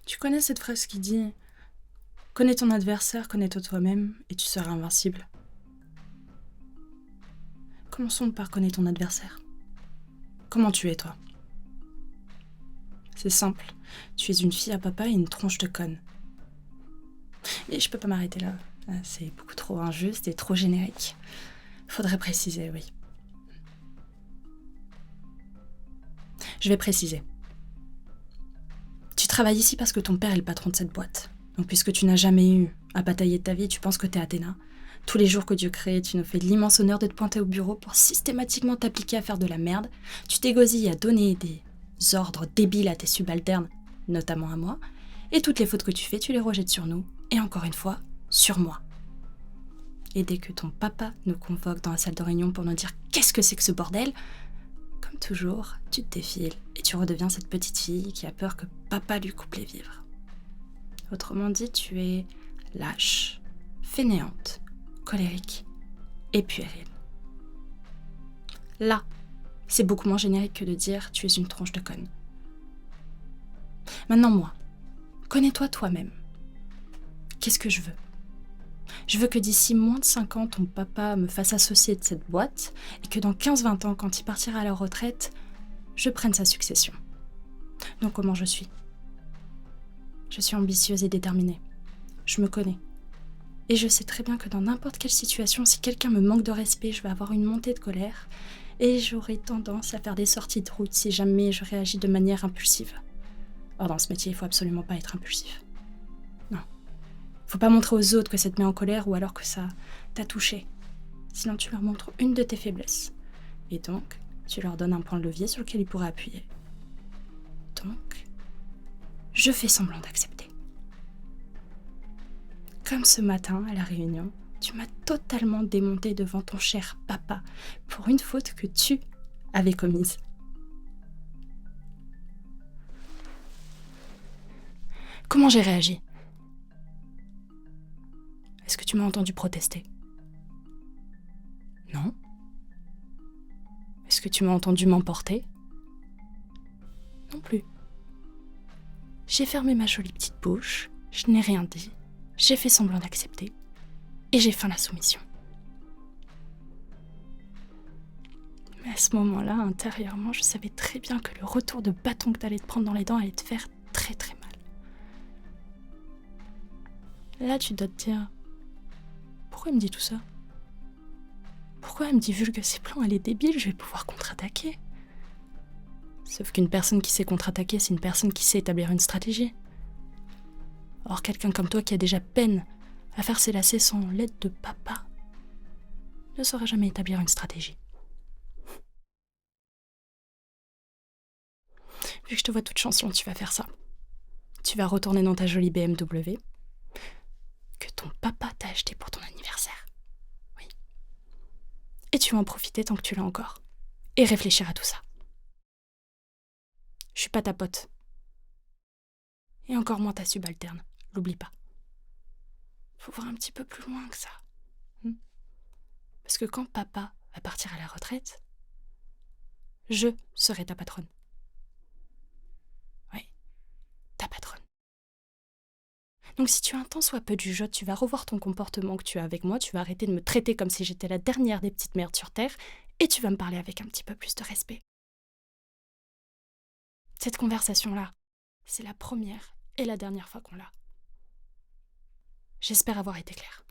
Tu connais cette phrase qui dit « Connais ton adversaire, connais-toi toi-même et tu seras invincible ». Commençons par connaître ton adversaire. Comment tu es, toi? C'est simple, tu es une fille à papa et une tronche de conne. Et je peux pas m'arrêter là, c'est beaucoup trop injuste et trop générique. Faudrait préciser, oui. Je vais préciser. Tu travailles ici parce que ton père est le patron de cette boîte. Donc puisque tu n'as jamais eu à batailler de ta vie, tu penses que t'es Athéna. Tous les jours que Dieu crée, tu nous fais l'immense honneur de te pointer au bureau pour systématiquement t'appliquer à faire de la merde. Tu t'égosilles à donner des ordres débiles à tes subalternes, notamment à moi. Et toutes les fautes que tu fais, tu les rejettes sur nous. Et encore une fois, sur moi. Et dès que ton papa nous convoque dans la salle de réunion pour nous dire « Qu'est-ce que c'est que ce bordel ?» Comme toujours, tu te défiles et tu redeviens cette petite fille qui a peur que papa lui coupe les vivres. Autrement dit, tu es lâche, fainéante, colérique et puérile. Là, c'est beaucoup moins générique que de dire « tu es une tronche de conne ». Maintenant, moi, connais-toi toi-même. Qu'est-ce que je veux ? Je veux que d'ici moins de 5 ans, ton papa me fasse associer de cette boîte et que dans 15-20 ans, quand il partira à la retraite, je prenne sa succession. Donc comment je suis ? Je suis ambitieuse et déterminée. Je me connais. Et je sais très bien que dans n'importe quelle situation, si quelqu'un me manque de respect, je vais avoir une montée de colère et j'aurai tendance à faire des sorties de route si jamais je réagis de manière impulsive. Or, dans ce métier, il faut absolument pas être impulsif. Non. Faut pas montrer aux autres que ça te met en colère ou alors que ça t'a touché. Sinon, tu leur montres une de tes faiblesses. Et donc, tu leur donnes un point de levier sur lequel ils pourraient appuyer. Donc, je fais semblant d'accepter. Comme ce matin, à la réunion, tu m'as totalement démonté devant ton cher papa pour une faute que tu avais commise. Comment j'ai réagi ? Est-ce que tu m'as entendu protester ? Non. Est-ce que tu m'as entendu m'emporter ? Non plus. J'ai fermé ma jolie petite bouche, je n'ai rien dit, j'ai fait semblant d'accepter, et j'ai feint la soumission. Mais à ce moment-là, intérieurement, je savais très bien que le retour de bâton que t'allais te prendre dans les dents allait te faire très très mal. Là, tu dois te dire, pourquoi il me dit tout ça ? Pourquoi elle me divulgue ses plans ? Elle est débile, je vais pouvoir contre-attaquer. Sauf qu'une personne qui sait contre-attaquer, c'est une personne qui sait établir une stratégie. Or, quelqu'un comme toi qui a déjà peine à faire ses lacets sans l'aide de papa ne saura jamais établir une stratégie. Vu que je te vois toute chanson, tu vas faire ça. Tu vas retourner dans ta jolie BMW que ton papa t'a acheté pour ton anniversaire. Oui. Et tu vas en profiter tant que tu l'as encore. Et réfléchir à tout ça. Je suis pas ta pote. Et encore moins ta subalterne. L'oublie pas. Faut voir un petit peu plus loin que ça. Parce que quand papa va partir à la retraite, je serai ta patronne. Oui, ta patronne. Donc si tu as un tant soit peu du jeu, tu vas revoir ton comportement que tu as avec moi, tu vas arrêter de me traiter comme si j'étais la dernière des petites merdes sur Terre, et tu vas me parler avec un petit peu plus de respect. Cette conversation-là, c'est la première et la dernière fois qu'on l'a. J'espère avoir été claire.